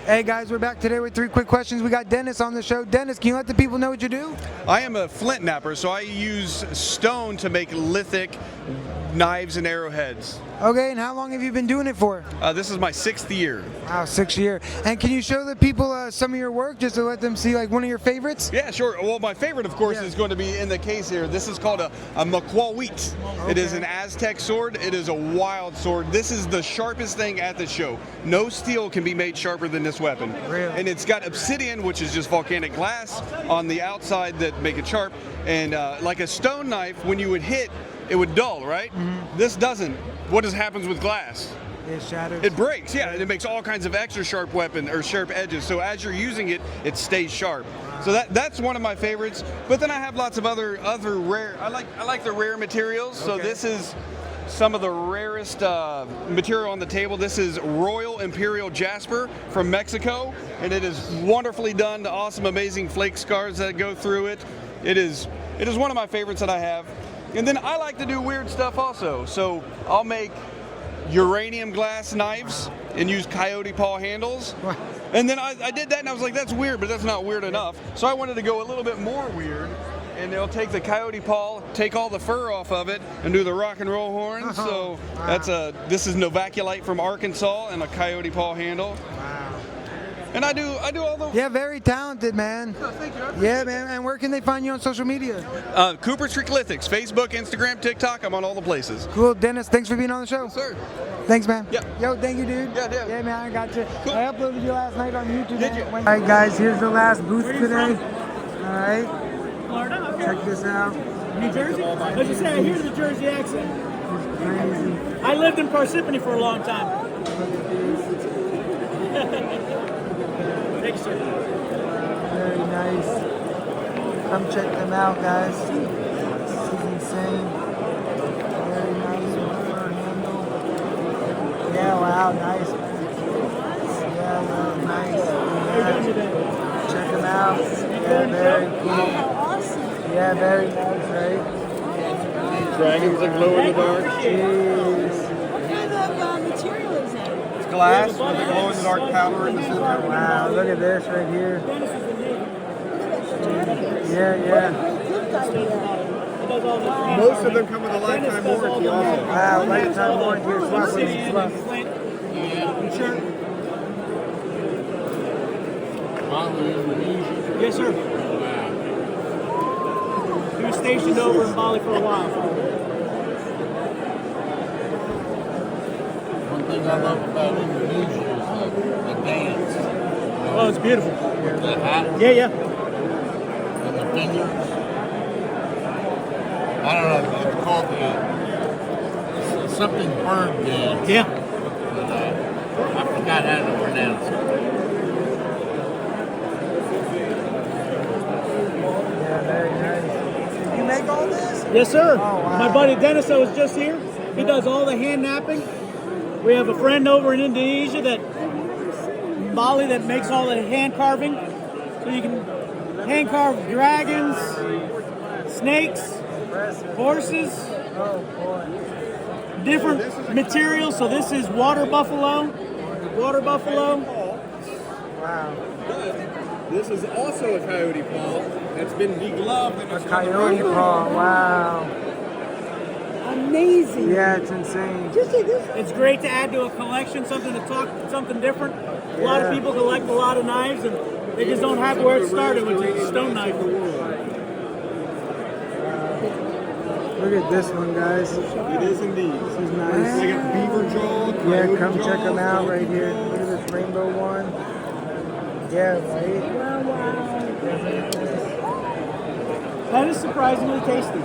Hey guys, we're back today with 3 quick questions. We got Dennis on the show. Dennis, can you let the people know what you do? I am a flint knapper, so I use stone to make lithic knives and arrowheads. Okay, and how long have you been doing it for? This is my 6th year. Wow, 6th year. And can you show the people some of your work just to let them see like one of your favorites? Yeah, sure. Well, my favorite, of course, is going to be in the case here. This is called a maquawit. Okay. It is an Aztec sword. It is a wild sword. This is the sharpest thing at the show. No steel can be made sharper than this weapon. Really? And it's got obsidian, which is just volcanic glass, on the outside that make it sharp. And like a stone knife, when you would hit, it would dull, right? Mm-hmm. This doesn't. What happens with glass? It shatters. It breaks, yeah. And it makes all kinds of extra sharp weapon or sharp edges. So as you're using it, it stays sharp. Wow. So that's one of my favorites. But then I have lots of other rare. I like the rare materials. Okay. So this is some of the rarest material on the table. This is Royal Imperial Jasper from Mexico, and it is wonderfully done. The awesome, amazing flake scars that go through it. It is one of my favorites that I have. And then I like to do weird stuff also. So I'll make uranium glass knives and use coyote paw handles. And then I did that and I was like, that's weird, but that's not weird enough. So I wanted to go a little bit more weird. And they'll take the coyote paw, take all the fur off of it, and do the rock and roll horns. So this is Novaculite from Arkansas and a coyote paw handle. And I do all the... Yeah, very talented, man. Oh, thank you. Yeah, man. And where can they find you on social media? Cooper Street Lithics, Facebook, Instagram, TikTok. I'm on all the places. Cool. Dennis, thanks for being on the show. Yes, sir. Thanks, man. Yeah. Yo, thank you, dude. Yeah. Yeah, man, I got you. Cool. I uploaded you last night on YouTube. Did you? All right, guys, here's the last booth today. All right. Florida? Okay. Check this out. New Jersey? As you say, I hear the Jersey accent. It's crazy. I lived in Parsippany for a long time. Thanks, sir. Very nice. Come check them out, guys. This is insane. Very nice fur handle. Yeah, wow, nice. Yeah, wow, nice. Yeah. Check them out. Yeah, very cool. Yeah, very nice, right? Dragons that glow in the dark. Jeez. What kind of material is that? It's glass with a glow in the dark powder in the center. Wow, look at this right here. Yeah. Most of them come with a lifetime warranty also. Wow, lifetime warranty. Swap. Yes, sir. He was stationed over in Bali for a while. One thing I love about Indonesia is the dance. Oh, it's beautiful. The hat Yeah. and the fingers. I don't know, it's called the something bird dance. Yeah. But, I forgot how to pronounce it. Yeah, very nice. You make all this? Yes, sir. Oh, wow. My buddy Dennis that was just here, he does all the hand napping. We have a friend over in Indonesia in Bali that makes all the hand carving. So you can hand carve dragons, snakes, horses, different materials. So this is water buffalo. Wow. This is also a coyote paw that's been degloved. A coyote paw, wow. Amazing. Yeah, it's insane. Just say this. It's great to add to a collection, something different. A lot of people collect a lot of knives and they just don't have where it started, which is a stone knife. Look at this one, guys. It is indeed. This is nice. They got beaver jaw. Yeah, come check them out right here. Look at this rainbow one. Yeah, right? Wow. That is surprisingly tasty.